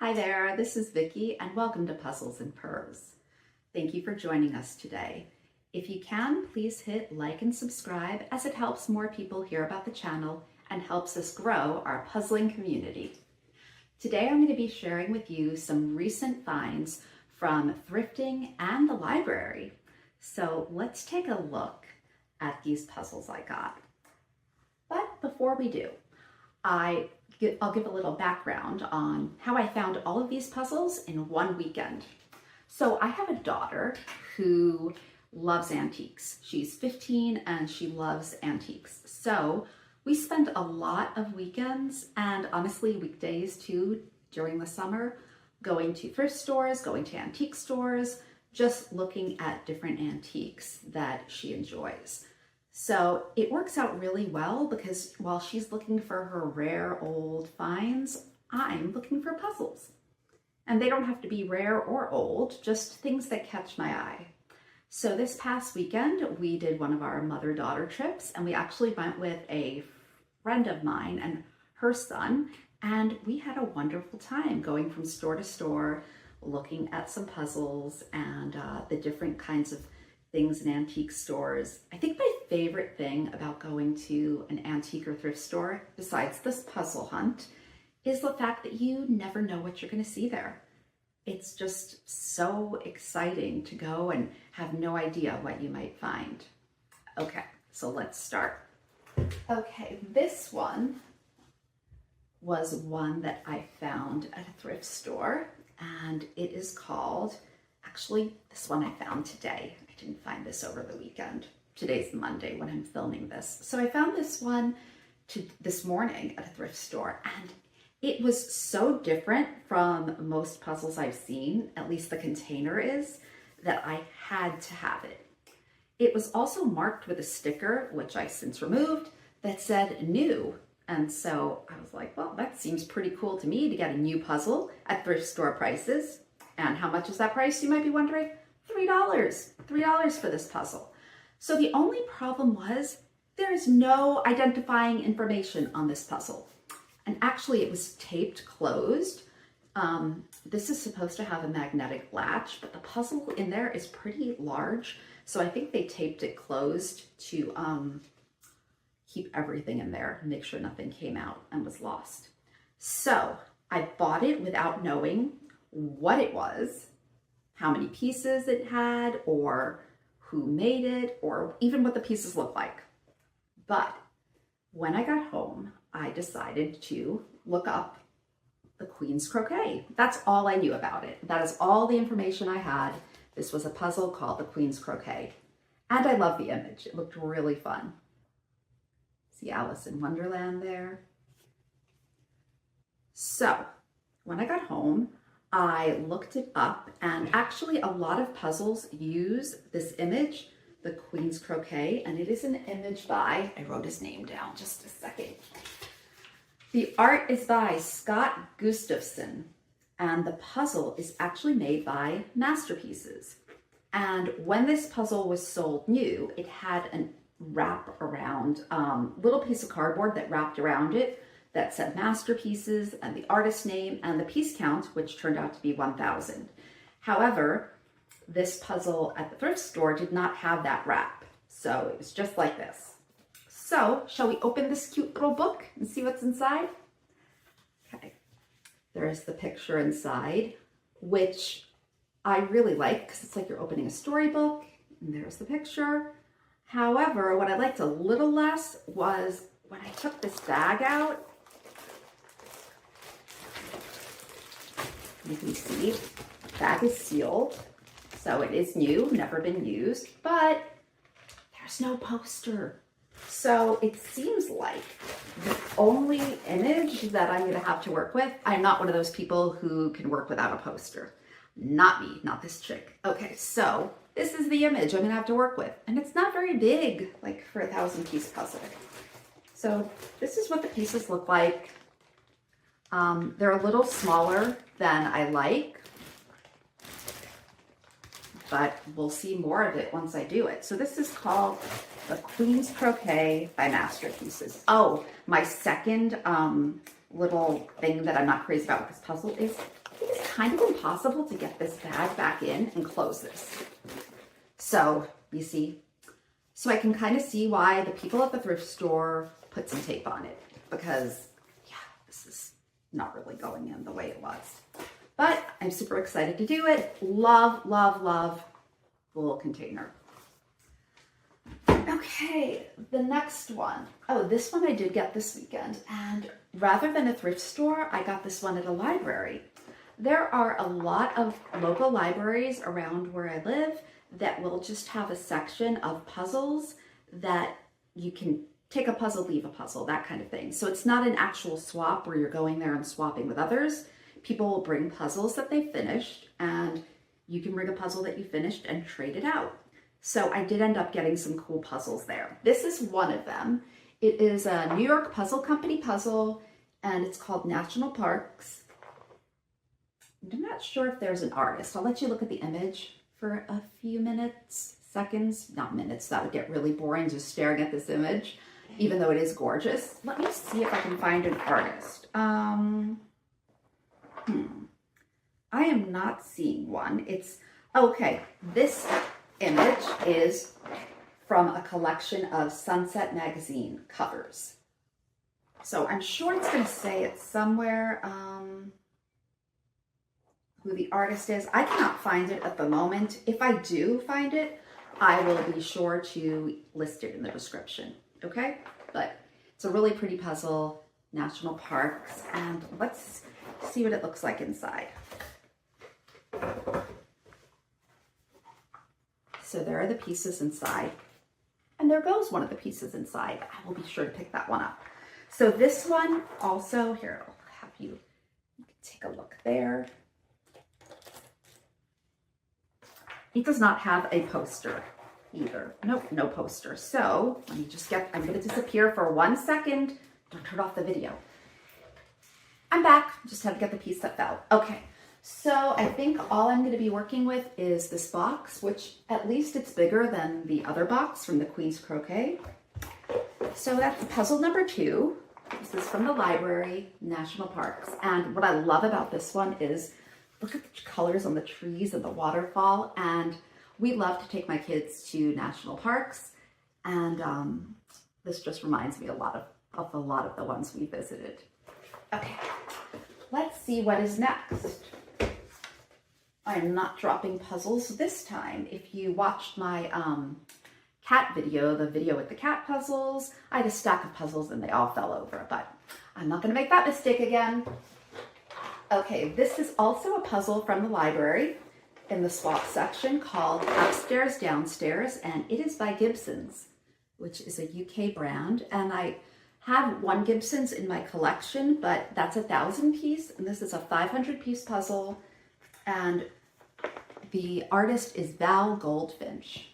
Hi there, this is Vicki and welcome to Puzzles and Purrs. Thank you for joining us today. If you can, please hit like and subscribe as it helps more people hear about the channel and helps us grow our puzzling community. Today I'm going to be sharing with you some recent finds from thrifting and the library. So let's take a look at these puzzles I got. But before we do, I'll give a little background on how I found all of these puzzles in one weekend. So I have a daughter who loves antiques. She's 15 and she loves antiques. So we spend a lot of weekends and honestly weekdays too during the summer going to thrift stores, going to antique stores, just looking at different antiques that she enjoys. So it works out really well because while she's looking for her rare old finds, I'm looking for puzzles. And they don't have to be rare or old, just things that catch my eye. So this past weekend, we did one of our mother-daughter trips, and we actually went with a friend of mine and her son, and we had a wonderful time going from store to store, looking at some puzzles and the different kinds of things in antique stores. I think my favorite thing about going to an antique or thrift store, besides this puzzle hunt, is the fact that you never know what you're going to see there. It's just so exciting to go and have no idea what you might find. Okay, so let's start. Okay, this one was one that I found at a thrift store, and it is called, actually, this one I found today. I didn't find this over the weekend. Today's Monday when I'm filming this. So I found this one this morning at a thrift store, and it was so different from most puzzles I've seen, at least the container is, that I had to have it. It was also marked with a sticker, which I since removed, that said new. And so I was like, well, that seems pretty cool to me to get a new puzzle at thrift store prices. And how much is that price, you might be wondering? $3 for this puzzle. So the only problem was there is no identifying information on this puzzle. And actually it was taped closed. This is supposed to have a magnetic latch, but the puzzle in there is pretty large. So I think they taped it closed to keep everything in there, make sure nothing came out and was lost. So I bought it without knowing what it was, how many pieces it had, or who made it, or even what the pieces look like. But when I got home, I decided to look up the Queen's Croquet. That's all I knew about it. That is all the information I had. This was a puzzle called the Queen's Croquet. And I love the image. It looked really fun. See Alice in Wonderland there? So when I got home, I looked it up, and actually a lot of puzzles use this image, the Queen's Croquet, and it is an image by, I wrote his name down, just a second. The art is by Scott Gustafson, and the puzzle is actually made by Masterpieces. And when this puzzle was sold new, it had a wrap around, little piece of cardboard that wrapped around it that said Masterpieces and the artist name and the piece count, which turned out to be 1,000. However, this puzzle at the thrift store did not have that wrap. So it was just like this. So shall we open this cute little book and see what's inside? Okay, there's the picture inside, which I really like because it's like you're opening a storybook, and there's the picture. However, what I liked a little less was when I took this bag out. You can see the bag is sealed, so it is new, never been used, but there's no poster. So it seems like the only image that I'm going to have to work with, I'm not one of those people who can work without a poster. Not me, not this chick. Okay, so this is the image I'm going to have to work with, and it's not very big, like for a 1,000-piece puzzle. So this is what the pieces look like. They're a little smaller than I like, but we'll see more of it once I do it. So this is called the Queen's Croquet by Masterpieces. Oh, my second little thing that I'm not crazy about with this puzzle is kind of impossible to get this bag back in and close this. So you see, so I can kind of see why the people at the thrift store put some tape on it, because yeah, this is not really going in the way it was. But I'm super excited to do it. Love, love, love the little container. Okay, the next one. Oh, this one I did get this weekend, and rather than a thrift store, I got this one at a library. There are a lot of local libraries around where I live that will just have a section of puzzles that you can take a puzzle, leave a puzzle, that kind of thing. So it's not an actual swap where you're going there and swapping with others. People will bring puzzles that they finished, and you can bring a puzzle that you finished and trade it out. So I did end up getting some cool puzzles there. This is one of them. It is a New York Puzzle Company puzzle, and it's called National Parks. I'm not sure if there's an artist. I'll let you look at the image for a few minutes, seconds, not minutes. That would get really boring just staring at this image, even though it is gorgeous. Let me see if I can find an artist. I am not seeing one. It's, okay, this image is from a collection of Sunset magazine covers. So I'm sure it's going to say it somewhere who the artist is. I cannot find it at the moment. If I do find it, I will be sure to list it in the description, okay? But it's a really pretty puzzle, National Parks, and let's see what it looks like inside. So there are the pieces inside, and there goes one of the pieces inside. I will be sure to pick that one up. So this one also, here, I'll have you take a look there. It does not have a poster either. Nope, no poster. So let me just get, I'm going to disappear for 1 second. Don't turn off the video. I'm back. Just had to get the piece that fell. Okay. So I think all I'm going to be working with is this box, which at least it's bigger than the other box from the Queen's Croquet. So that's puzzle number 2. This is from the library, National Parks. And what I love about this one is, look at the colors on the trees and the waterfall. And we love to take my kids to national parks. And this just reminds me a lot of the ones we visited. Okay, let's see what is next. I'm not dropping puzzles this time. If you watched my cat video, the video with the cat puzzles, I had a stack of puzzles and they all fell over, but I'm not gonna make that mistake again. Okay, this is also a puzzle from the library in the swap section called Upstairs Downstairs, and it is by Gibson's, which is a UK brand. And I have one Gibson's in my collection, but that's a 1,000 piece, and this is a 500 piece puzzle. And the artist is Val Goldfinch.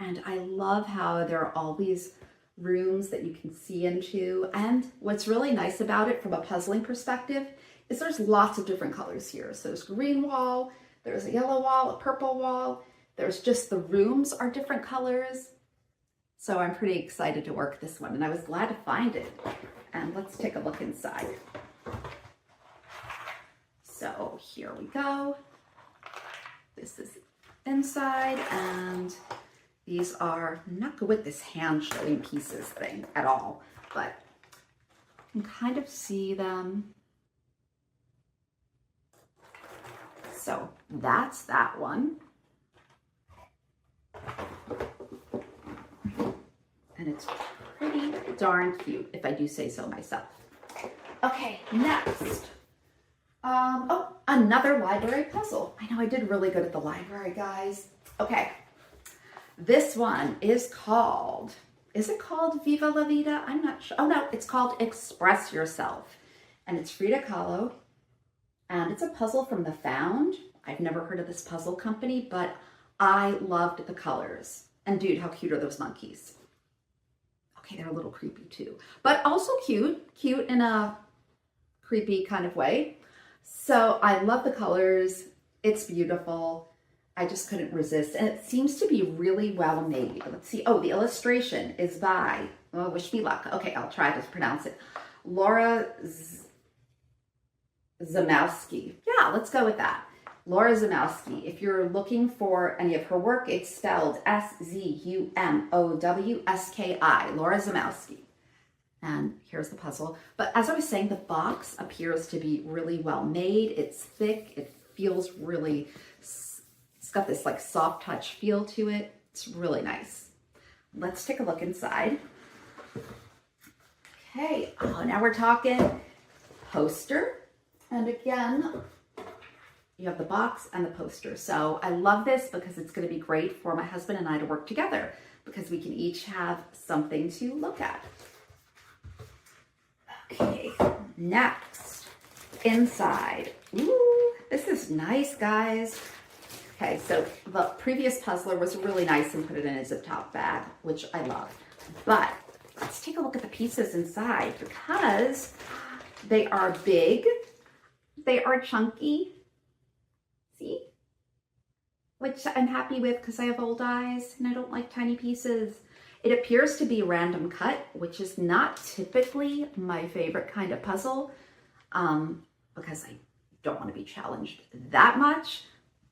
And I love how there are all these rooms that you can see into. And what's really nice about it from a puzzling perspective is there's lots of different colors here. So there's a green wall, there's a yellow wall, a purple wall. There's just the rooms are different colors. So I'm pretty excited to work this one, and I was glad to find it. And let's take a look inside. So here we go. This is inside, and these are, I'm not good with this hand showing pieces thing at all, but you can kind of see them. So that's that one. And it's pretty darn cute, if I do say so myself. Okay, next. Oh, another library puzzle. I know I did really good at the library, guys. Okay, this one is called, is it called Viva La Vida? I'm not sure. Oh no, it's called Express Yourself. And it's Frida Kahlo. And it's a puzzle from The Found. I've never heard of this puzzle company, but I loved the colors. And dude, how cute are those monkeys? Okay, they're a little creepy too, but also cute in a creepy kind of way. So I love the colors. It's beautiful. I just couldn't resist. And it seems to be really well made. Let's see. Oh, the illustration is by, oh, wish me luck. Okay, I'll try to pronounce it. Laura Zamowski. Yeah, Yeah, let's go with that. Laura Zamowski. If you're looking for any of her work, it's spelled Zumowski. Laura Zamowski. And here's the puzzle. But as I was saying, the box appears to be really well made. It's thick. It feels really, it's got this like soft touch feel to it. It's really nice. Let's take a look inside. Okay, oh, now we're talking poster. And again, you have the box and the poster. So I love this because it's going to be great for my husband and I to work together because we can each have something to look at. Okay, next, inside. Ooh, this is nice, guys. Okay, so the previous puzzler was really nice and put it in a zip top bag, which I love. But let's take a look at the pieces inside because they are big, they are chunky. See? Which I'm happy with because I have old eyes and I don't like tiny pieces. It appears to be random cut, which is not typically my favorite kind of puzzle because I don't want to be challenged that much,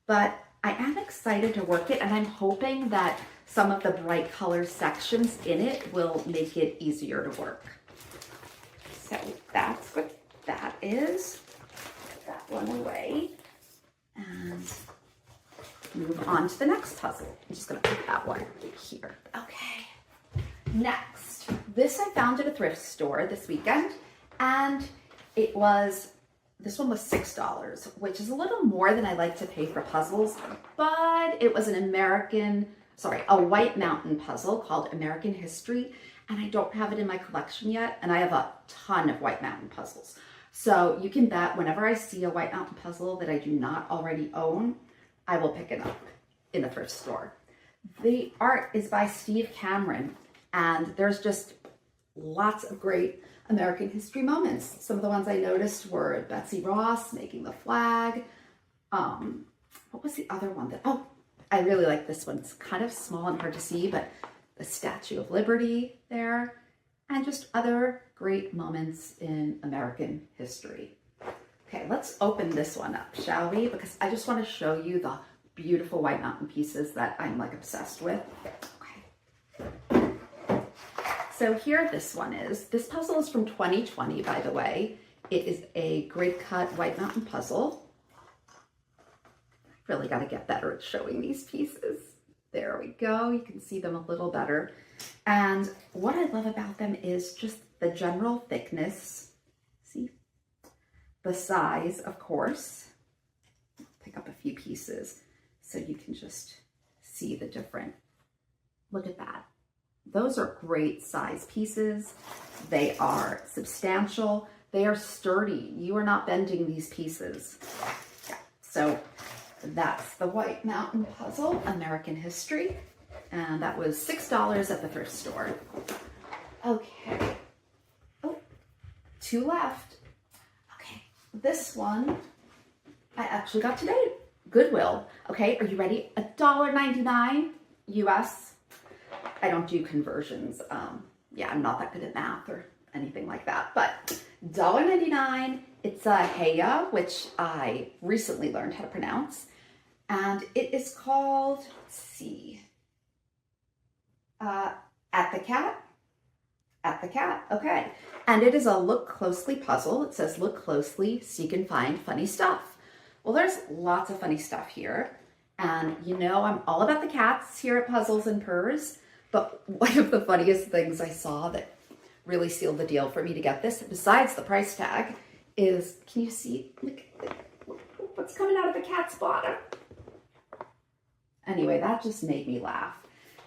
but I am excited to work it and I'm hoping that some of the bright color sections in it will make it easier to work. So that's what that is. Put that one away and move on to the next puzzle. I'm just gonna put that one here. Okay. Next, this I found at a thrift store this weekend, and this one was $6, which is a little more than I like to pay for puzzles, but it was a White Mountain puzzle called American History, and I don't have it in my collection yet, and I have a ton of White Mountain puzzles. So you can bet whenever I see a White Mountain puzzle that I do not already own, I will pick it up in the thrift store. The art is by Steve Cameron, and there's just lots of great American history moments. Some of the ones I noticed were Betsy Ross making the flag. What was the other one I really like this one. It's kind of small and hard to see, but the Statue of Liberty there, and just other great moments in American history. Okay, let's open this one up, shall we? Because I just want to show you the beautiful White Mountain pieces that I'm like obsessed with. Okay. So here this one is. This puzzle is from 2020, by the way. It is a great cut White Mountain puzzle. Really got to get better at showing these pieces. There we go. You can see them a little better. And what I love about them is just the general thickness. See? The size, of course. Pick up a few pieces so you can just see the different. Look at that. Those are great size pieces. They are substantial. They are sturdy. You are not bending these pieces. Yeah. So that's the White Mountain puzzle, American History. And that was $6 at the thrift store. Okay. Oh, 2 left. Okay. This one I actually got today. Goodwill. Okay, are you ready? $1.99 US. I don't do conversions. Yeah, I'm not that good at math or anything like that, but $1.99. It's a Heya, which I recently learned how to pronounce. And it is called, let's see, At the Cat. At the Cat, okay. And it is a look closely puzzle. It says look closely, seek and find funny stuff. Well, there's lots of funny stuff here. And you know, I'm all about the cats here at Puzzles and Purrs. But one of the funniest things I saw that really sealed the deal for me to get this, besides the price tag, is, can you see, look, what's coming out of the cat's bottom? Anyway, that just made me laugh.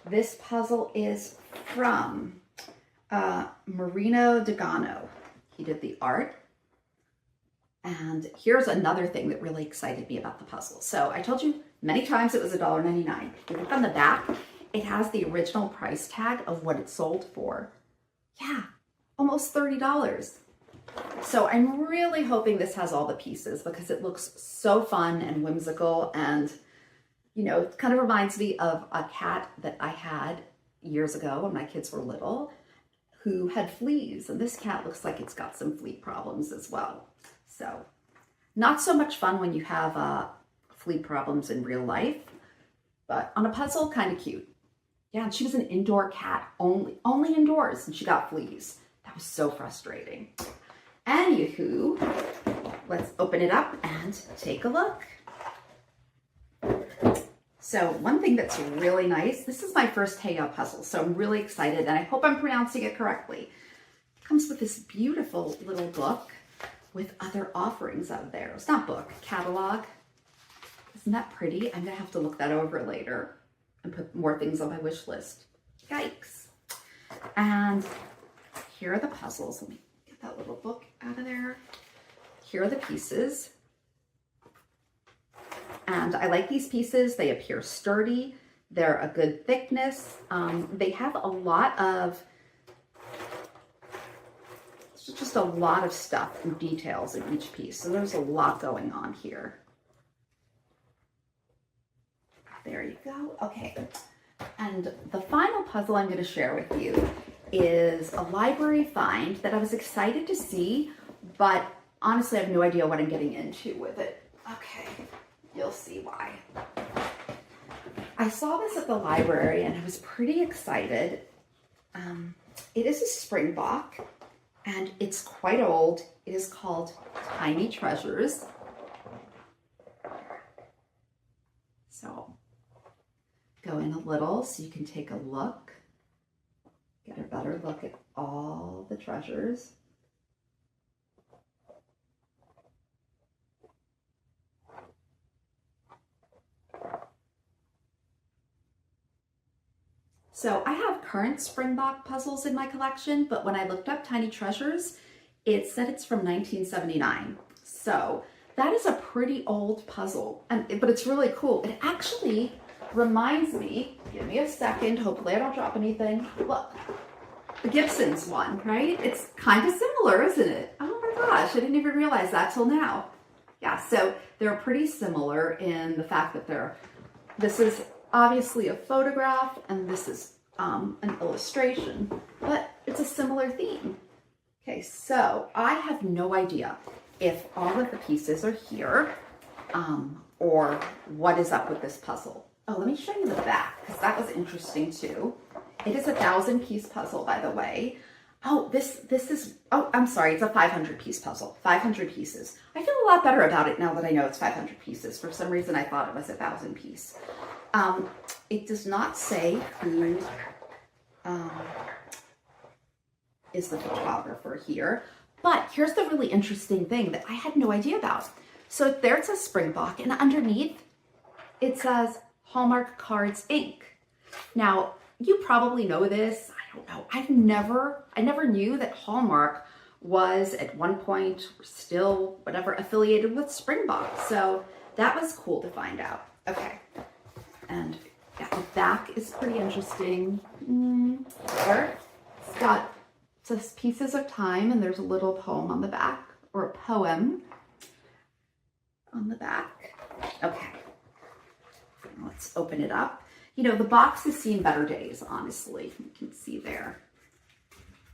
This puzzle is from Marino Degano. He did the art. And here's another thing that really excited me about the puzzle. So I told you many times it was $1.99. If you look on the back, it has the original price tag of what it sold for. Yeah, almost $30. So I'm really hoping this has all the pieces because it looks so fun and whimsical, and you know, it kind of reminds me of a cat that I had years ago when my kids were little who had fleas, and this cat looks like it's got some flea problems as well. So Not so much fun when you have flea problems in real life, but on a puzzle, kind of cute. Yeah, and she was an indoor cat, only indoors, and she got fleas. That was so frustrating. Anywho, let's open it up and take a look. So one thing that's really nice, this is my first Heya puzzle, so I'm really excited, and I hope I'm pronouncing it correctly. It comes with this beautiful little book with other offerings out there. It's not book, catalog. Isn't that pretty? I'm gonna have to look that over later and put more things on my wish list. Yikes. And here are the puzzles. Let me get that little book out of there. Here are the pieces. And I like these pieces. They appear sturdy. They're a good thickness. They have a lot of, just a lot of stuff and details in each piece. So there's a lot going on here. There you go. Okay. And the final puzzle I'm going to share with you is a library find that I was excited to see, but honestly, I have no idea what I'm getting into with it. Okay. You'll see why. I saw this at the library and I was pretty excited. It is a Springbok and it's quite old. It is called Tiny Treasures. So go in a little so you can take a look, get a better look at all the treasures. So I have current Springbok puzzles in my collection, but when I looked up Tiny Treasures, it said it's from 1979. So that is a pretty old puzzle, but it's really cool. It actually reminds me, give me a second, hopefully I don't drop anything. Look, the Gibson's one, right? It's kind of similar, isn't it? Oh my gosh, I didn't even realize that till now. Yeah, so they're pretty similar in the fact that this is obviously a photograph and this is an illustration, but it's a similar theme. Okay, so I have no idea if all of the pieces are here or what is up with this puzzle. Oh, let me show you the back because that was interesting too. It is a 1,000-piece puzzle, by the way. Oh, this is, oh, I'm sorry, it's a 500-piece puzzle, 500 pieces. I feel a lot better about it now that I know it's 500 pieces. For some reason, I thought it was a 1,000-piece. It does not say who is the photographer here, but here's the really interesting thing that I had no idea about. So there it says Springbok, and underneath it says Hallmark Cards Inc. Now, you probably know this. I don't know. I never knew that Hallmark was at one point still whatever affiliated with Springbok. So that was cool to find out. Okay. And yeah, the back is pretty interesting. There, it says Pieces of Time, and there's a little poem on the back, or a poem on the back. Okay, let's open it up. You know, the box has seen better days, honestly. You can see there.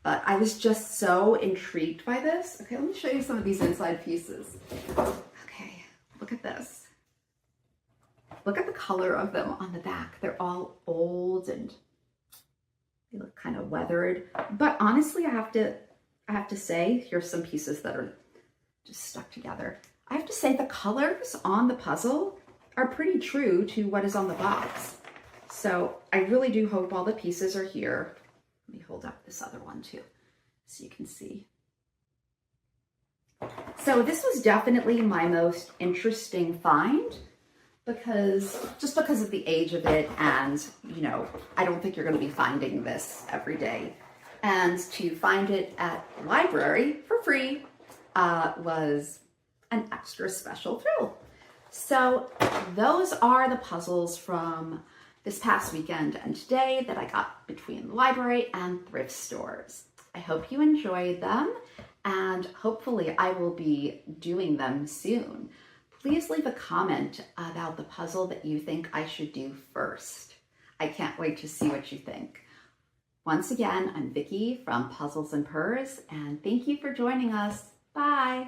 But I was just so intrigued by this. Okay, let me show you some of these inside pieces. Okay, look at this. Look at the color of them on the back. They're all old and they look kind of weathered. But honestly, I have to say, here's some pieces that are just stuck together. I have to say the colors on the puzzle are pretty true to what is on the box. So I really do hope all the pieces are here. Let me hold up this other one too, so you can see. So this was definitely my most interesting find because of the age of it, and you know, I don't think you're going to be finding this every day. And to find it at the library for free was an extra special thrill. So those are the puzzles from this past weekend and today that I got between the library and thrift stores. I hope you enjoyed them, and hopefully I will be doing them soon. Please leave a comment about the puzzle that you think I should do first. I can't wait to see what you think. Once again, I'm Vicki from Puzzles and Purrs, and thank you for joining us. Bye.